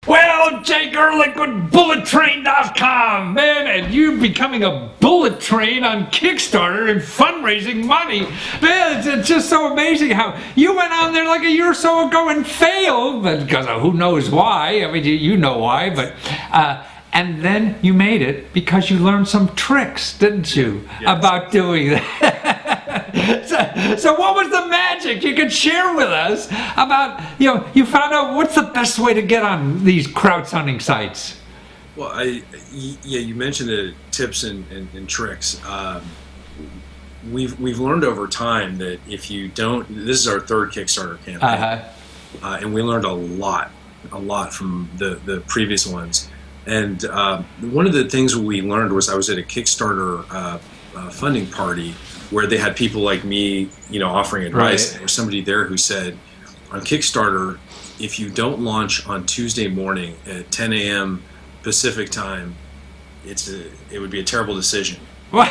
Well, Jake Ehrlich with BulletTrain.com, man, and you becoming a bullet train on Kickstarter and fundraising money. Man, it's just so amazing how you went on there like a year or so ago and failed, because of who knows why. I mean, you know why, but... and then you made it because you learned some tricks, didn't you, about doing that? So what was the magic you could share with us about, you found out what's the best way to get on these crowdfunding sites? Well, you mentioned the tips and tricks. We've learned over time that if you don't, this is our third Kickstarter campaign, and we learned a lot from the previous ones. And one of the things we learned was I was at a Kickstarter funding party where they had people like me, offering advice. Right. There was somebody there who said, on Kickstarter, if you don't launch on Tuesday morning at 10 a.m. Pacific time, it would be a terrible decision. 10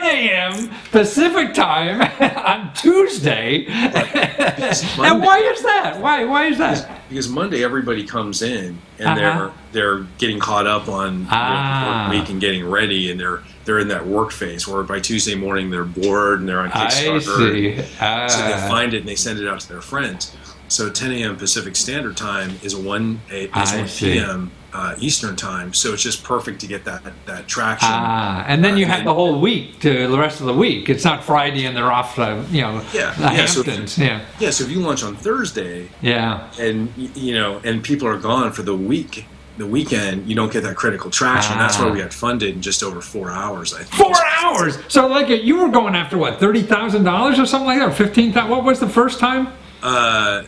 a.m. Pacific time on Tuesday. And why is that? Why is that? Because Monday everybody comes in and they're getting caught up on work week and getting ready, and they're in that work phase where by Tuesday morning they're bored and they're on Kickstarter. I see. So they find it and they send it out to their friends. So 10 a.m. Pacific Standard Time is 1 p.m. Eastern Time, so it's just perfect to get that traction. And then you have the whole week to the rest of the week. It's not Friday and they're off the Hamptons. So if you launch on Thursday, and people are gone for the weekend, you don't get that critical traction. That's why we got funded in just over 4 hours, I think. 4 hours. So you were going after what, $30,000 or something like that, or $15,000? What was the first time? Well,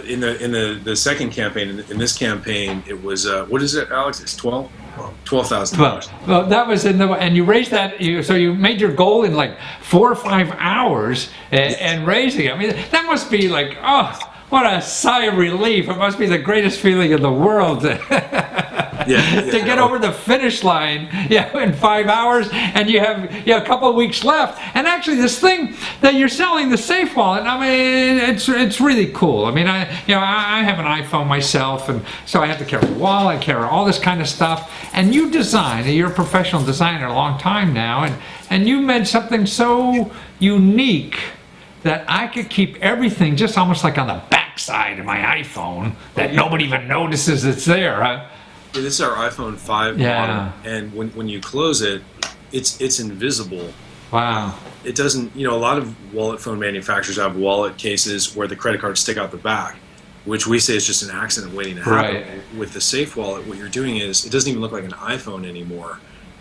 in the second campaign, in this campaign, it was what is it, Alex? It's $12,000. Well, that was and you raised that. So you made your goal in like 4 or 5 hours, and raising it. I mean, that must be like, oh, what a sigh of relief! It must be the greatest feeling in the world. To get over the finish line, in 5 hours, and you have a couple of weeks left. And actually, this thing that you're selling, the Safe Wallet, I mean, it's really cool. I mean, I have an iPhone myself, and so I have to carry a wallet, carry all this kind of stuff. And you're a professional designer a long time now, and you made something so unique that I could keep everything just almost like on the backside of my iPhone that nobody even notices it's there, huh? Yeah, this is our iPhone 5 model, and when you close it, it's invisible. Wow. It doesn't, a lot of wallet phone manufacturers have wallet cases where the credit cards stick out the back, which we say is just an accident waiting to happen. Right. With the Safe Wallet, what you're doing is, it doesn't even look like an iPhone anymore,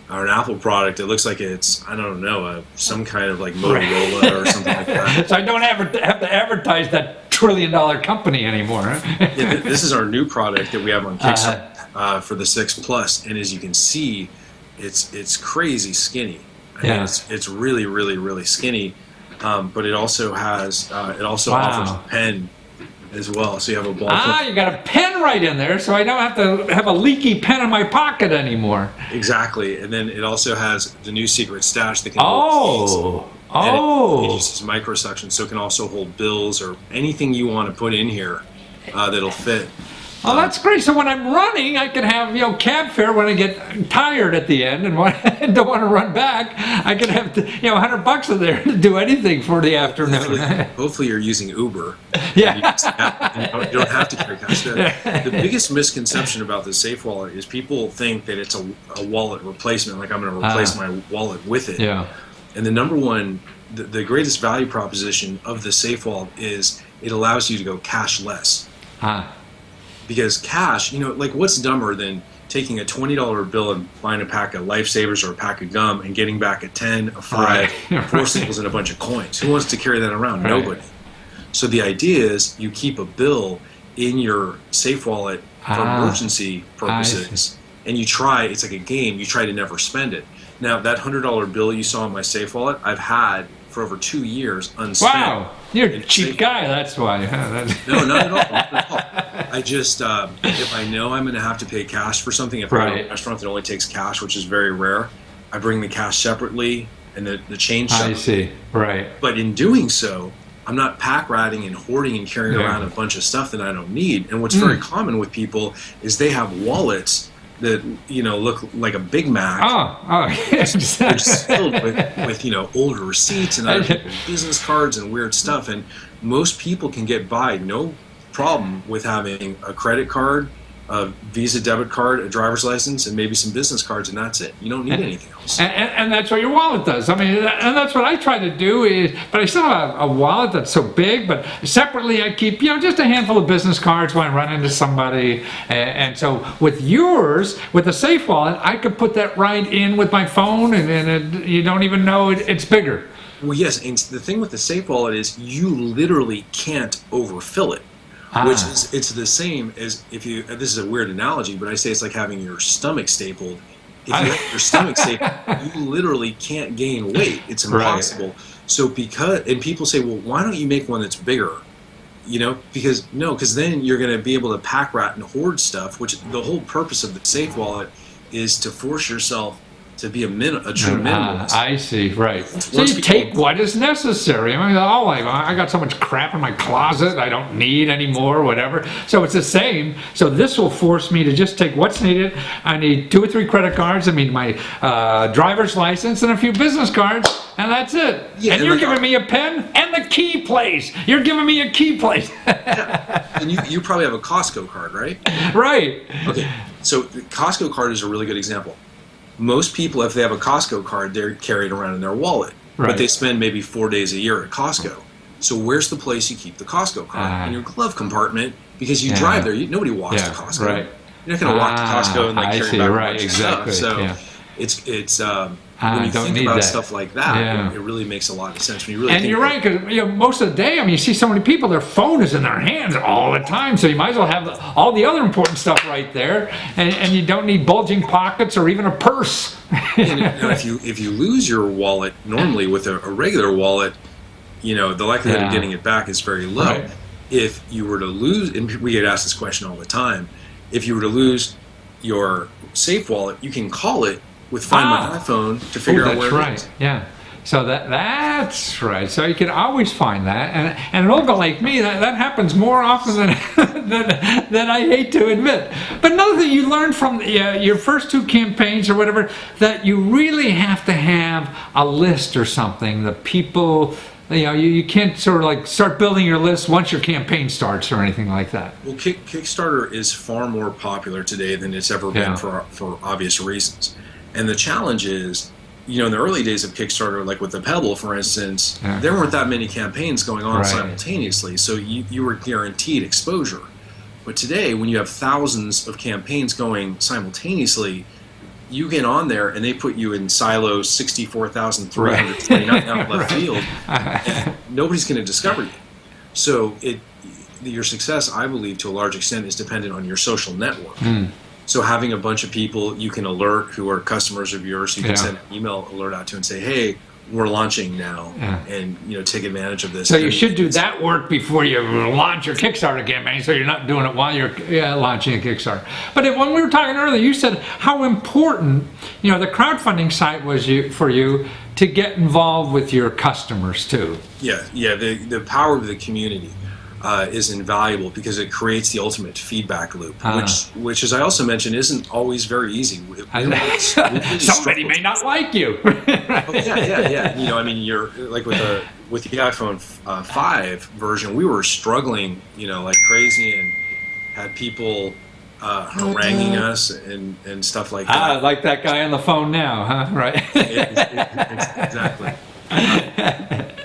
or an Apple product. It looks like it's, I don't know, some kind of like Motorola or something like that. So I don't have to advertise that $1 trillion company anymore. This is our new product that we have on Kickstarter. For the 6 Plus, and as you can see, it's crazy skinny. It's really, really, really skinny, but it also has offers a pen as well. So you have a ball. You got a pen right in there, so I don't have to have a leaky pen in my pocket anymore. Exactly, and then it also has the new secret stash that can it uses microsuction, so it can also hold bills or anything you want to put in here that'll fit. Oh, that's great. So when I'm running, I can have, cab fare when I get tired at the end and don't want to run back. I can have, $100 in there to do anything for the afternoon. Hopefully you're using Uber. Yeah. You don't have to carry cash. The biggest misconception about the Safe Wallet is people think that it's a wallet replacement, like I'm going to replace my wallet with it. Yeah. And the number one, the greatest value proposition of the Safe Wallet is it allows you to go cashless. Because cash, what's dumber than taking a $20 bill and buying a pack of Lifesavers or a pack of gum and getting back a 10, a 5, 4 staples, and a bunch of coins? Who wants to carry that around? Right. Nobody. So the idea is you keep a bill in your Safe Wallet for emergency purposes, and it's like a game, you try to never spend it. Now, that $100 bill you saw in my Safe Wallet, I've had for over 2 years unspent. Wow, you're a cheap guy, that's why. No, not at all. I just, if I know I'm going to have to pay cash for something, if I go to a restaurant that only takes cash, which is very rare, I bring the cash separately and the change separately. I see, right. But in doing so, I'm not pack ratting and hoarding and carrying around a bunch of stuff that I don't need. And what's very common with people is they have wallets that, you know, look like a Big Mac. Exactly. They're filled with, you know, older receipts and other people's business cards and weird stuff. And most people can get by no problem with having a credit card, a Visa debit card, a driver's license, and maybe some business cards, and that's it. You don't need anything else. And that's what your wallet does. I mean, and that's what I try to do is, but I still have a wallet that's so big, but separately I keep, you know, just a handful of business cards when I run into somebody. And so with yours, with the Safe Wallet, I could put that right in with my phone, and you don't even know it's bigger. Well, yes, and the thing with the Safe Wallet is you literally can't overfill it. Which is, it's the same as if you, this is a weird analogy, but I say it's like having your stomach stapled. If you have your stomach stapled, you literally can't gain weight. It's impossible. Right. So and people say, well, why don't you make one that's bigger? You know, because then you're going to be able to pack rat and hoard stuff, which the whole purpose of the Safe Wallet is to force yourself to be a true minimalist. I see, right. So you take what is necessary. I mean, I got so much crap in my closet I don't need anymore, whatever. So it's the same. So this will force me to just take what's needed. I need 2 or 3 credit cards. I mean, my driver's license and a few business cards, and that's it. Yeah, and you're giving me a pen and the key place. You're giving me a key place. And you probably have a Costco card, right? Right. Okay. So the Costco card is a really good example. Most people, if they have a Costco card, they're carried around in their wallet. Right. But they spend maybe 4 days a year at Costco. So where's the place you keep the Costco card? In your glove compartment, because you drive there. Nobody walks to Costco. Right. You're not going to walk to Costco and like carry back a bunch of stuff. So it's when you think about stuff like that, it really makes a lot of sense. When you really and you're right, because most of the day, I mean, you see so many people, their phone is in their hands all the time, so you might as well have all the other important stuff right there, and you don't need bulging pockets or even a purse. And, if you lose your wallet, normally with a regular wallet, the likelihood of getting it back is very low. Right. If you were to lose, and we get asked this question all the time, if you were to lose your Safe Wallet, you can call it with Find My iPhone to figure out where it is. Yeah. So that's right. So you can always find that. And an old guy like me, that happens more often than I hate to admit. But another thing you learned from your first 2 campaigns or whatever, that you really have to have a list or something. The people, you can't sort of like start building your list once your campaign starts or anything like that. Well, Kickstarter is far more popular today than it's ever been for obvious reasons. And the challenge is, in the early days of Kickstarter, like with the Pebble, for instance, there weren't that many campaigns going on simultaneously, so you were guaranteed exposure. But today, when you have thousands of campaigns going simultaneously, you get on there and they put you in silo 64,329 out left field, and nobody's going to discover you. So your success, I believe, to a large extent, is dependent on your social network. So having a bunch of people you can alert who are customers of yours, you can send an email alert out to and say, hey, we're launching now, and take advantage of this. So you should do that work before you launch your Kickstarter campaign, so you're not doing it while you're launching a Kickstarter. But when we were talking earlier, you said how important the crowdfunding site was for you to get involved with your customers too. Yeah. The power of the community is invaluable because it creates the ultimate feedback loop, which, as I also mentioned, isn't always very easy. Somebody may not like you. Yeah. I mean, you're like with the iPhone 5 version, we were struggling, like crazy, and had people haranguing us and stuff like that. Like that guy on the phone now, huh? Right. Exactly.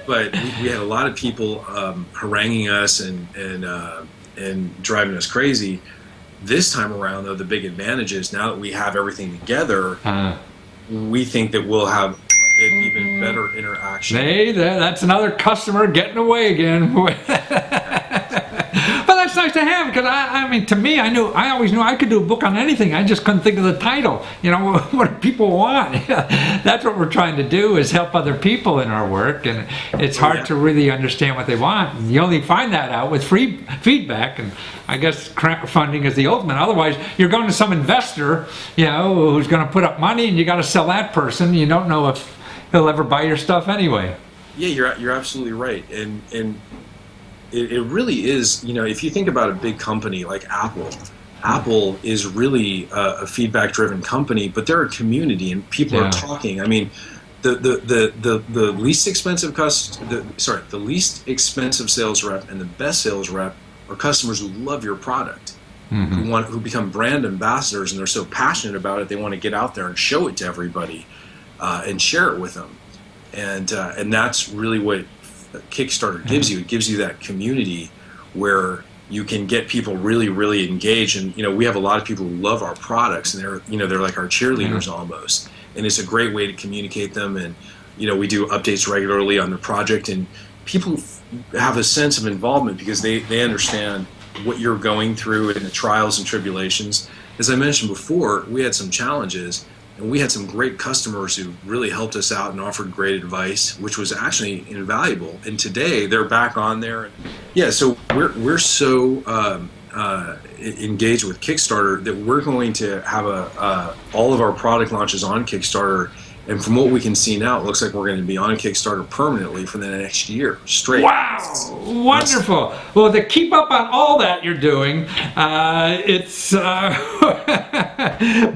But we had a lot of people haranguing us and driving us crazy. This time around, though, the big advantage is now that we have everything together, we think that we'll have an even better interaction. Hey, that's another customer getting away again. But that's nice to have, because I mean, to me, I always knew I could do a book on anything. I just couldn't think of the title. What do people want? That's what we're trying to do, is help other people in our work, and it's hard to really understand what they want. You only find that out with free feedback, and I guess crowdfunding is the ultimate. Otherwise, you're going to some investor, who's going to put up money, and you got to sell that person. You don't know if he'll ever buy your stuff anyway. Yeah, you're absolutely right, and it really is. You know, if you think about a big company like Apple, Apple is really a feedback-driven company, but they're a community, and people are talking. I mean, the least expensive the least expensive sales rep and the best sales rep are customers who love your product, who become brand ambassadors, and they're so passionate about it they want to get out there and show it to everybody and share it with them, and that's really what Kickstarter gives you. It gives you that community where you can get people really, really engaged. And you know, we have a lot of people who love our products, and they're like our cheerleaders almost. And it's a great way to communicate them. And you know, we do updates regularly on the project, and people have a sense of involvement because they understand what you're going through and the trials and tribulations. As I mentioned before, we had some challenges, and we had some great customers who really helped us out and offered great advice, which was actually invaluable. And today they're back on there. Yeah, so we're so engaged with Kickstarter that we're going to have all of our product launches on Kickstarter. And from what we can see now, it looks like we're going to be on Kickstarter permanently for the next year straight. Wow, wonderful. Well, to keep up on all that you're doing, it's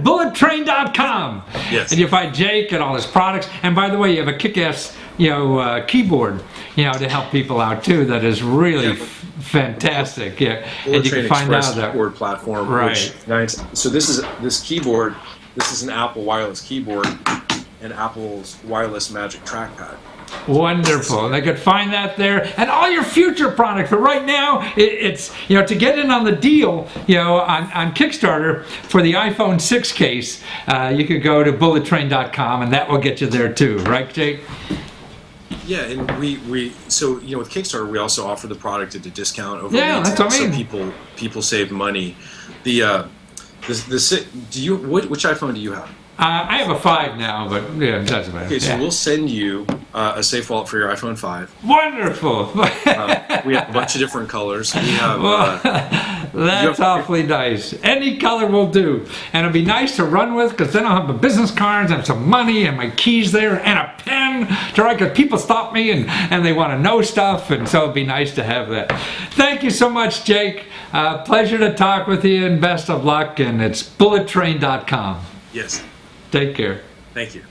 bullettrain.com. Yes. And you find Jake and all his products. And by the way, you have a kick-ass, keyboard, to help people out too. That is really fantastic. Yeah. And you can find out that keyboard platform. Right. So this keyboard. This is an Apple wireless keyboard and Apple's wireless Magic Trackpad. Wonderful. They could find that there, and all your future products. But right now, it's to get in on the deal, on Kickstarter for the iPhone 6 case, you could go to bullettrain.com, and that will get you there too, right, Jake? Yeah, and so with Kickstarter, we also offer the product at a discount over retail, that's what I mean. So people save money. Which iPhone do you have? I have a 5 now, but yeah, it doesn't matter. Okay, so we'll send you a safe wallet for your iPhone 5. Wonderful. We have a bunch of different colors. We have. That's awfully nice. Any color will do, and it'll be nice to run with because then I'll have my business cards and some money and my keys there and a pen to write. Because people stop me and they want to know stuff, and so it'd be nice to have that. Thank you so much, Jake. Pleasure to talk with you, and best of luck. And it's bullettrain.com. Yes. Take care. Thank you.